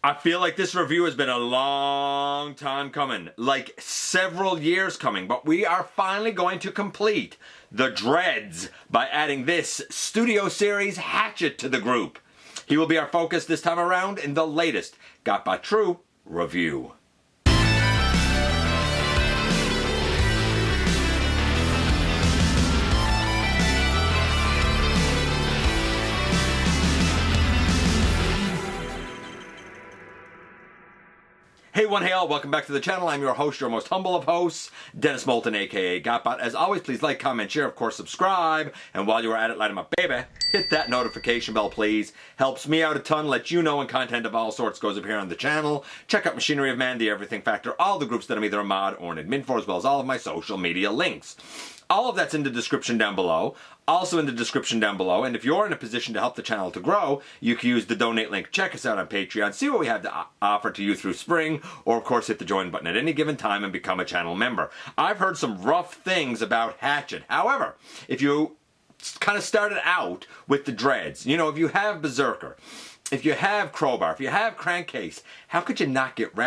I feel like this review has been a long time coming, like several years coming, but we are finally going to complete the Dreads by adding this Studio Series Hatchet to the group. He will be our focus this time around in the latest GotBot True review. Hey one, hey all, welcome back to the channel. I'm your host, your most humble of hosts, Dennis Moulton, aka GotBot. As always, please like, comment, share, of course, subscribe. And while you're at it, light 'em up, baby. Hit that notification bell, please. Helps me out a ton, let you know when content of all sorts goes up here on the channel. Check out Machinery of Man, The Everything Factor, all the groups that I'm either a mod or an admin for, as well as all of my social media links. All of that's in the description down below. Also in the description down below, and if you're in a position to help the channel to grow, you can use the donate link. Check us out on Patreon, see what we have to offer to you through spring, or of course hit the join button at any given time and become a channel member. I've heard some rough things about Hatchet. However, if you kind of started out with the Dreads, you know, if you have Berserker, if you have Crowbar, if you have Crankcase, how could you not get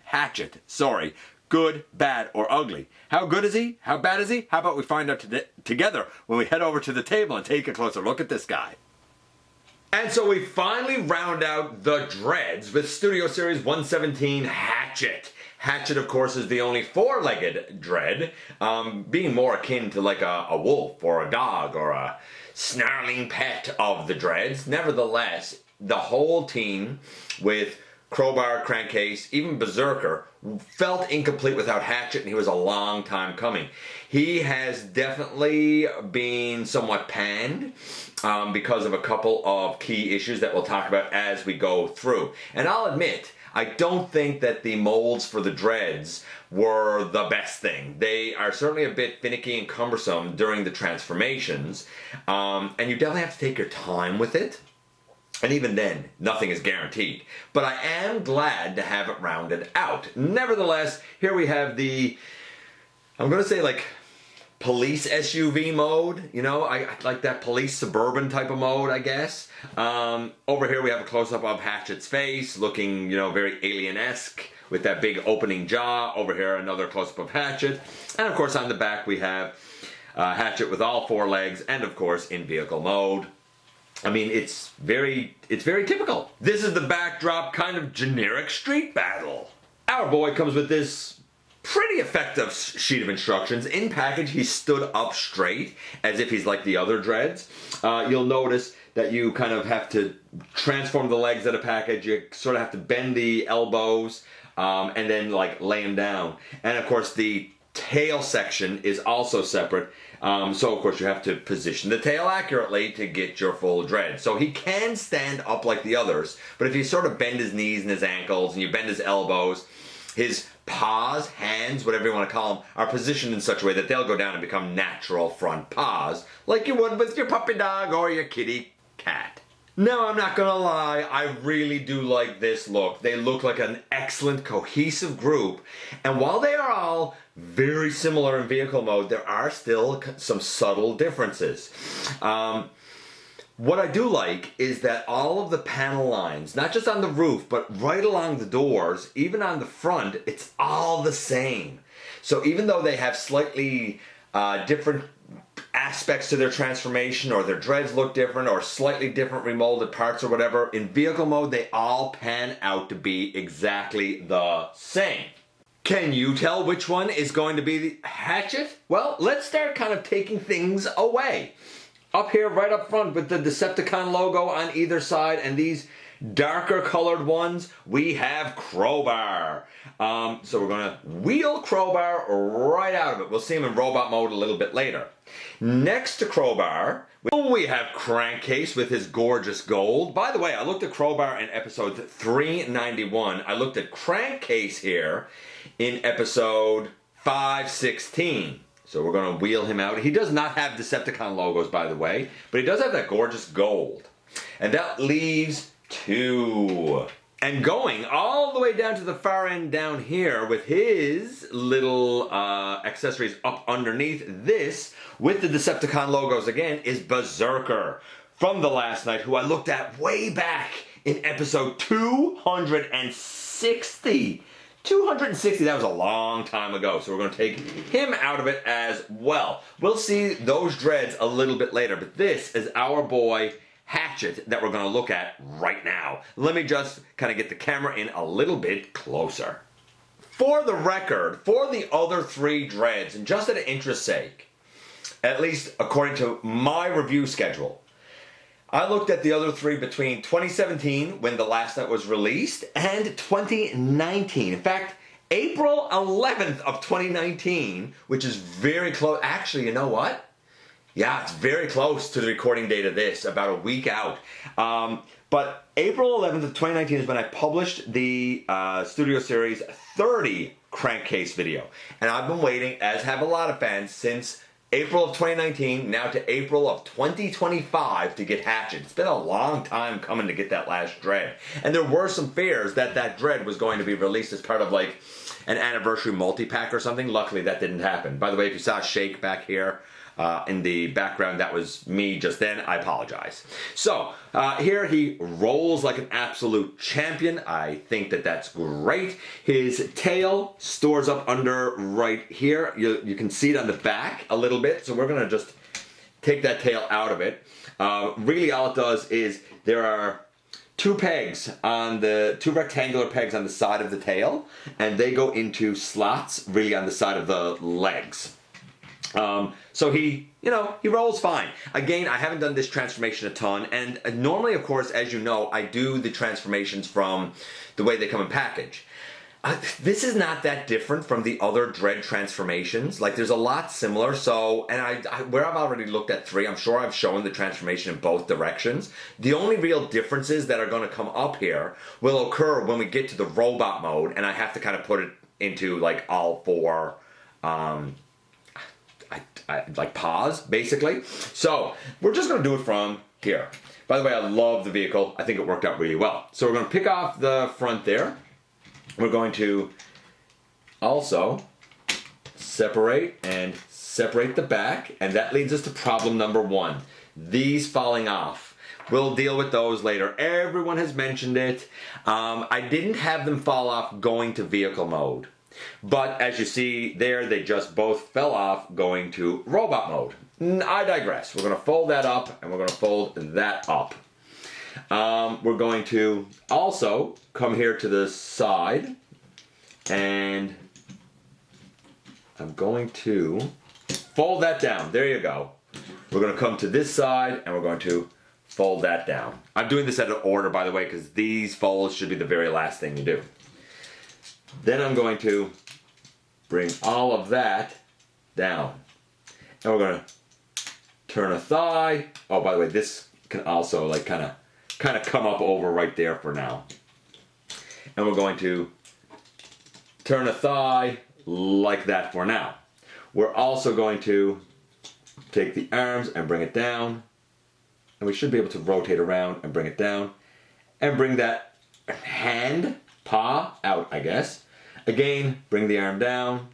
Hatchet, sorry. Good, bad, or ugly. How good is he? How bad is he? How about we find out together when we head over to the table and take a closer look at this guy. And so we finally round out the Dreads with Studio Series 117 Hatchet. Hatchet, of course, is the only four-legged dread, being more akin to like a wolf or a dog or a snarling pet of the Dreads. Nevertheless, the whole team with Crowbar, Crankcase, even Berserker felt incomplete without Hatchet, and he was a long time coming. He has definitely been somewhat panned because of a couple of key issues that we'll talk about as we go through. And I'll admit, I don't think that the molds for the Dreads were the best thing. They are certainly a bit finicky and cumbersome during the transformations, and you definitely have to take your time with it. And even then, nothing is guaranteed. But I am glad to have it rounded out. Nevertheless, here we have the, I'm going to say like police SUV mode. You know, I like that police suburban type of mode, I guess. Over here we have a close-up of Hatchet's face, looking, you know, very alien-esque with that big opening jaw. Over here, another close-up of Hatchet. And of course, on the back we have Hatchet with all four legs and of course in vehicle mode. I mean, it's very typical. This is the backdrop kind of generic street battle. Our boy comes with this pretty effective sheet of instructions. In package, he stood up straight as if he's like the other Dreads. You'll notice that you kind of have to transform the legs of the package. You sort of have to bend the elbows and then like lay them down. And of course, the tail section is also separate. So of course you have to position the tail accurately to get your full dread. So he can stand up like the others, but if you sort of bend his knees and his ankles and you bend his elbows, his paws, hands, whatever you want to call them, are positioned in such a way that they'll go down and become natural front paws, like you would with your puppy dog or your kitty cat. No, I'm not gonna lie, I really do like this look. They look like an excellent cohesive group, and while they are all very similar in vehicle mode, there are still some subtle differences. What I do like is that all of the panel lines, not just on the roof, but right along the doors, even on the front, it's all the same. So even though they have slightly different aspects to their transformation, or their dreads look different, or slightly different remolded parts or whatever, in vehicle mode they all pan out to be exactly the same. Can you tell which one is going to be the Hatchet? Well, let's start kind of taking things away. Up here, right up front with the Decepticon logo on either side and these darker colored ones, we have Crowbar. So we're going to wheel Crowbar right out of it. We'll see him in robot mode a little bit later. Next to Crowbar, we have Crankcase with his gorgeous gold. By the way, I looked at Crowbar in episode 391. I looked at Crankcase here in episode 516. So we're going to wheel him out. He does not have Decepticon logos, by the way, but he does have that gorgeous gold. And that leaves two. And going all the way down to the far end down here with his little accessories up underneath this, with the Decepticon logos again, is Berserker from the last night, who I looked at way back in episode 260. 260, that was a long time ago, so we're going to take him out of it as well. We'll see those dreads a little bit later, but this is our boy Hatchet that we're going to look at right now. Let me just kind of get the camera in a little bit closer. For the record, for the other three dreads, and just out of interest's sake, at least according to my review schedule, I looked at the other three between 2017, when the last night was released, and 2019. In fact, April 11th of 2019, which is very close. Actually, you know what? Yeah, it's very close to the recording date of this, about a week out. But April 11th of 2019 is when I published the Studio Series 30 crankcase video. And I've been waiting, as have a lot of fans, since April of 2019, now to April of 2025 to get Hatchet. It's been a long time coming to get that last dread. And there were some fears that that dread was going to be released as part of like an anniversary multi-pack or something. Luckily, that didn't happen. By the way, if you saw Shake back here in the background, that was me just then. I apologize. So here he rolls like an absolute champion. I think that that's great. His tail stores up under right here. You can see it on the back a little bit. So we're going to just take that tail out of it. Really all it does is there are two rectangular pegs on the side of the tail, and they go into slots really on the side of the legs. So he rolls fine. Again, I haven't done this transformation a ton, and normally, of course, as you know, I do the transformations from the way they come in package. This is not that different from the other dread transformations. Like, there's a lot similar. So, and where I've already looked at three, I'm sure I've shown the transformation in both directions. The only real differences that are going to come up here will occur when we get to the robot mode, and I have to kind of put it into like all four, like pause, basically. So we're just going to do it from here. By the way, I love the vehicle. I think it worked out really well. So we're going to pick off the front there. We're going to also separate the back, and that leads us to problem number one. These falling off. We'll deal with those later. Everyone has mentioned it. I didn't have them fall off going to vehicle mode. But as you see there, they just both fell off going to robot mode. I digress. We're going to fold that up, and we're going to fold that up. We're going to also come here to the side, and I'm going to fold that down. There you go. We're going to come to this side, and we're going to fold that down. I'm doing this out of order, by the way, because these folds should be the very last thing you do. Then I'm going to bring all of that down. And we're going to turn a thigh. Oh, by the way, this can also like kind of come up over right there for now. And we're going to turn a thigh like that for now. We're also going to take the arms and bring it down. And we should be able to rotate around and bring it down. And bring that hand, paw, out, I guess. Again, bring the arm down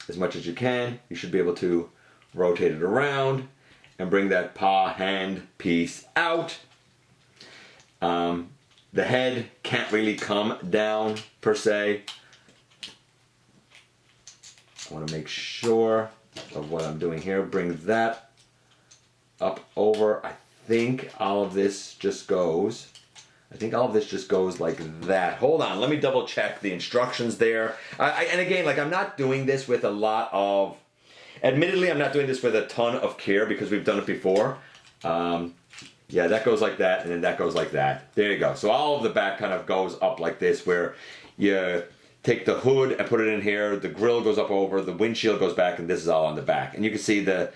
as much as you can. You should be able to rotate it around and bring that paw, hand piece out. The head can't really come down per se. I want to make sure of what I'm doing here. Bring that up over. I think all of this just goes like that. Hold on, let me double check the instructions there. And again, like, I'm not doing this with a lot of, admittedly, I'm not doing this with a ton of care because we've done it before. Yeah, that goes like that, and then that goes like that. There you go. So all of the back kind of goes up like this, where you take the hood and put it in here, the grill goes up over, the windshield goes back, and this is all on the back. And you can see the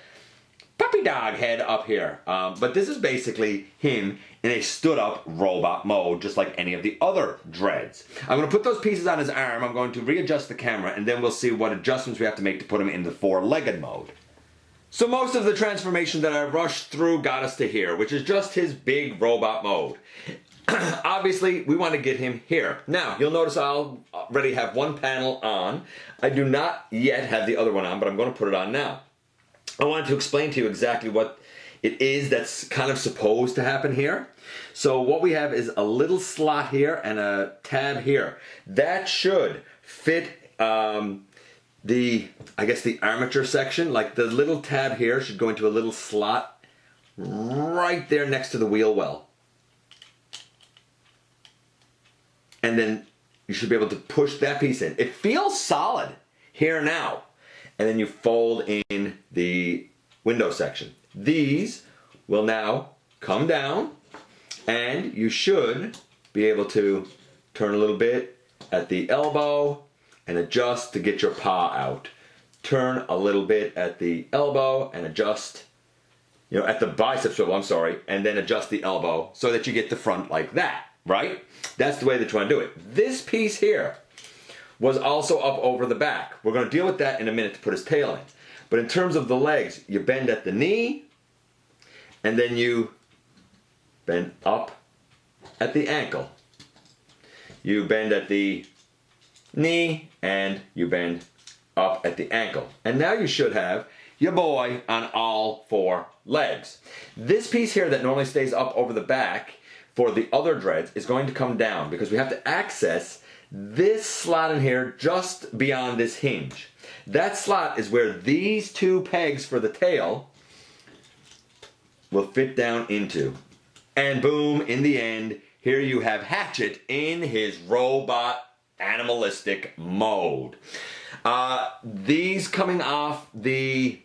puppy dog head up here. But this is basically him in a stood-up robot mode, just like any of the other dreads. I'm going to put those pieces on his arm, I'm going to readjust the camera, and then we'll see what adjustments we have to make to put him in the four-legged mode. So most of the transformation that I rushed through got us to here, which is just his big robot mode. Obviously, we want to get him here. Now, you'll notice I'll already have one panel on. I do not yet have the other one on, but I'm going to put it on now. I wanted to explain to you exactly what it is that's kind of supposed to happen here. So what we have is a little slot here and a tab here. That should fit the armature section. Like the little tab here should go into a little slot right there next to the wheel well. And then you should be able to push that piece in. It feels solid here now. And then you fold in the window section. These will now come down, and you should be able to turn a little bit at the elbow and adjust to get your paw out. Turn a little bit at the elbow and adjust, at the bicep swivel, I'm sorry, and then adjust the elbow so that you get the front like that, right? That's the way that you want to do it. This piece here was also up over the back. We're going to deal with that in a minute to put his tail in. But in terms of the legs, you bend at the knee, and then you bend up at the ankle. You bend at the knee, and you bend up at the ankle. And now you should have your boy on all four legs. This piece here that normally stays up over the back for the other dreads is going to come down because we have to access this slot in here just beyond this hinge. That slot is where these two pegs for the tail will fit down into. And boom, in the end, here you have Hatchet in his robot animalistic mode. These coming off the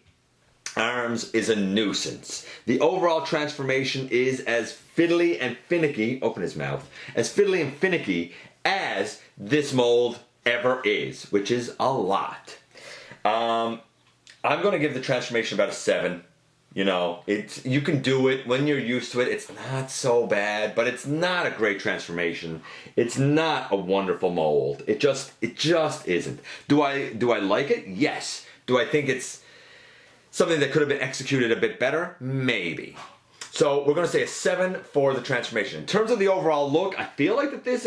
arms is a nuisance. The overall transformation is as fiddly and finicky, open his mouth, as fiddly and finicky as this mold ever is, which is a lot. I'm going to give the transformation about a 7. You can do it when you're used to it. It's not so bad, but it's not a great transformation. It's not a wonderful mold. It just isn't. Do I like it? Yes. Do I think it's something that could have been executed a bit better? Maybe. So we're going to say a 7 for the transformation. In terms of the overall look, I feel like that this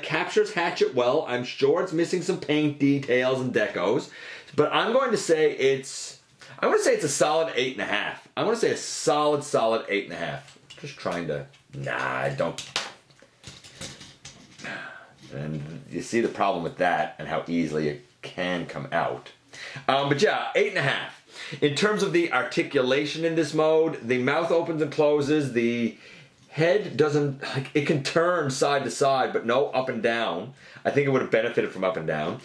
captures Hatchet well. I'm sure it's missing some paint details and decos, but I'm going to say it's a solid 8.5. I'm going to say a solid 8.5. Just trying to, I don't. And you see the problem with that and how easily it can come out. But yeah, 8.5. In terms of the articulation in this mode, the mouth opens and closes, the head doesn't, it can turn side to side, but no up and down. I think it would have benefited from up and down.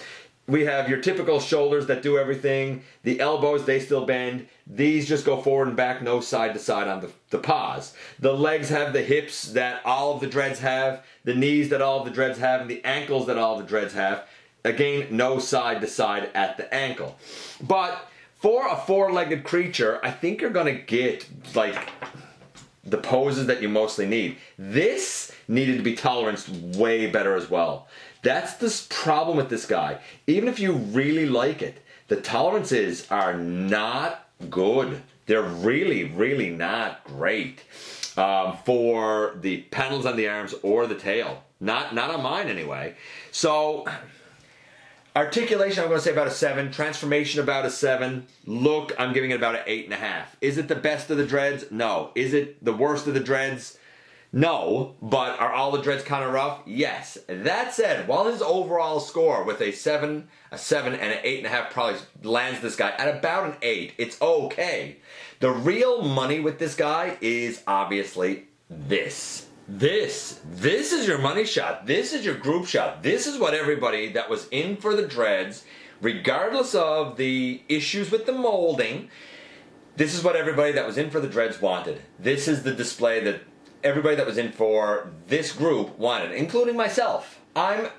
We have your typical shoulders that do everything. The elbows, they still bend. These just go forward and back, no side to side on the paws. The legs have the hips that all of the dreads have, the knees that all of the dreads have, and the ankles that all of the dreads have. Again, no side to side at the ankle. But for a four-legged creature, I think you're going to get, the poses that you mostly need. This needed to be toleranced way better as well. That's the problem with this guy. Even if you really like it, the tolerances are not good. They're really, really not great for the panels on the arms or the tail. Not on mine anyway. So articulation, I'm going to say about a 7. Transformation, about a 7. Look, I'm giving it about an 8.5. Is it the best of the dreads? No. Is it the worst of the dreads? No. But are all the dreads kind of rough? Yes. That said, while his overall score with a 7, and an 8.5 probably lands this guy at about an 8, it's okay. The real money with this guy is obviously this. This is your money shot. This is your group shot. This is what everybody that was in for the dreads, regardless of the issues with the molding, this is what everybody that was in for the dreads wanted. This is the display that everybody that was in for this group wanted, including myself. I'm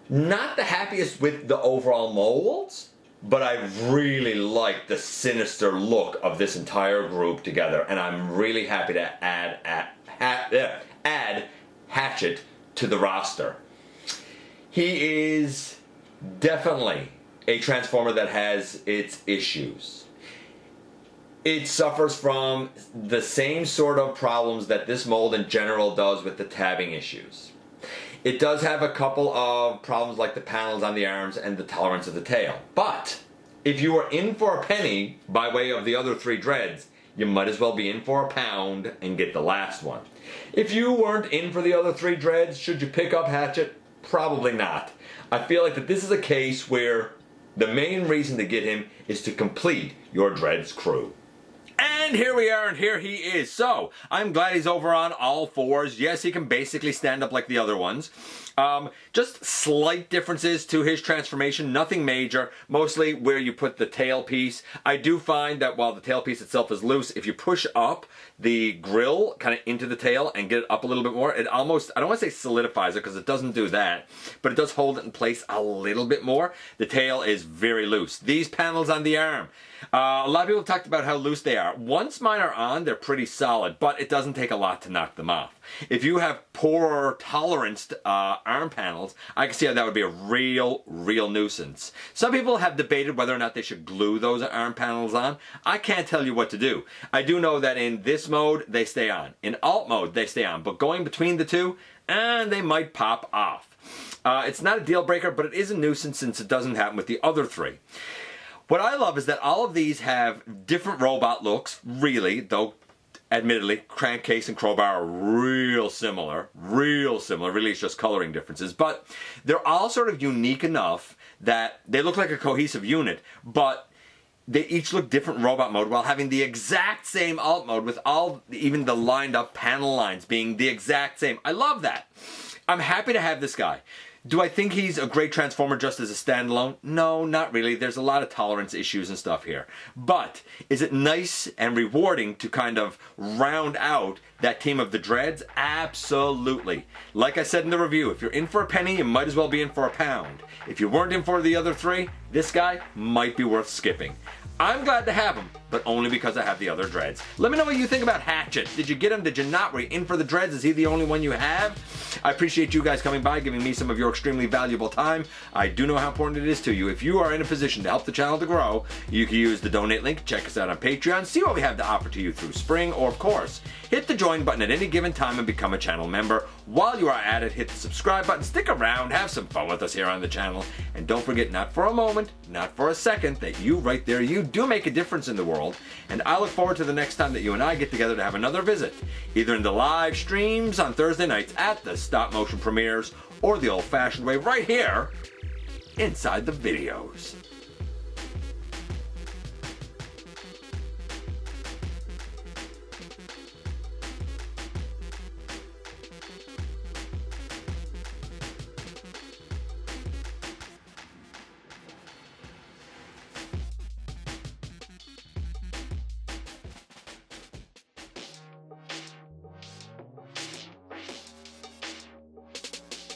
not the happiest with the overall molds, but I really like the sinister look of this entire group together, and I'm really happy to add Hatchet to the roster. He is definitely a Transformer that has its issues. It suffers from the same sort of problems that this mold in general does with the tabbing issues. It does have a couple of problems like the panels on the arms and the tolerance of the tail. But if you were in for a penny by way of the other 3 dreads, you might as well be in for a pound and get the last one. If you weren't in for the other 3 dreads, should you pick up Hatchet? Probably not. I feel like that this is a case where the main reason to get him is to complete your dreads crew. And here we are, and here he is. So, I'm glad he's over on all 4s. Yes, he can basically stand up like the other ones. Just slight differences to his transformation, nothing major, mostly where you put the tail piece. I do find that while the tail piece itself is loose, if you push up the grill kind of into the tail and get it up a little bit more, it almost, I don't want to say solidifies it because it doesn't do that, but it does hold it in place a little bit more. The tail is very loose. These panels on the arm, a lot of people have talked about how loose they are. Once mine are on, they're pretty solid, but it doesn't take a lot to knock them off. If you have poor tolerance arm panels, I can see how that would be a real nuisance. Some people have debated whether or not they should glue those arm panels on. I can't tell you what to do. I do know that in this mode, they stay on. In alt mode, they stay on. But going between the two, they might pop off. It's not a deal breaker, but it is a nuisance since it doesn't happen with the other 3. What I love is that all of these have different robot looks, really, though admittedly, Crankcase and Crowbar are real similar, really it's just coloring differences, but they're all sort of unique enough that they look like a cohesive unit, but they each look different in robot mode while having the exact same alt mode with all, even the lined up panel lines being the exact same. I love that. I'm happy to have this guy. Do I think he's a great Transformer just as a standalone? No, not really. There's a lot of tolerance issues and stuff here. But is it nice and rewarding to kind of round out that team of the dreads? Absolutely. Like I said in the review, if you're in for a penny, you might as well be in for a pound. If you weren't in for the other 3, this guy might be worth skipping. I'm glad to have him, but only because I have the other dreads. Let me know what you think about Hatchet. Did you get him? Did you not? Were you in for the dreads? Is he the only one you have? I appreciate you guys coming by, giving me some of your extremely valuable time. I do know how important it is to you. If you are in a position to help the channel to grow, you can use the donate link. Check us out on Patreon. See what we have to offer to you through spring, or of course, hit the join button at any given time and become a channel member. While you are at it, hit the subscribe button. Stick around. Have some fun with us here on the channel. And don't forget, not for a moment, not for a second, that you right there, you do make a difference in the world, and I look forward to the next time that you and I get together to have another visit, either in the live streams on Thursday nights at the stop motion premieres, or the old-fashioned way right here inside the videos.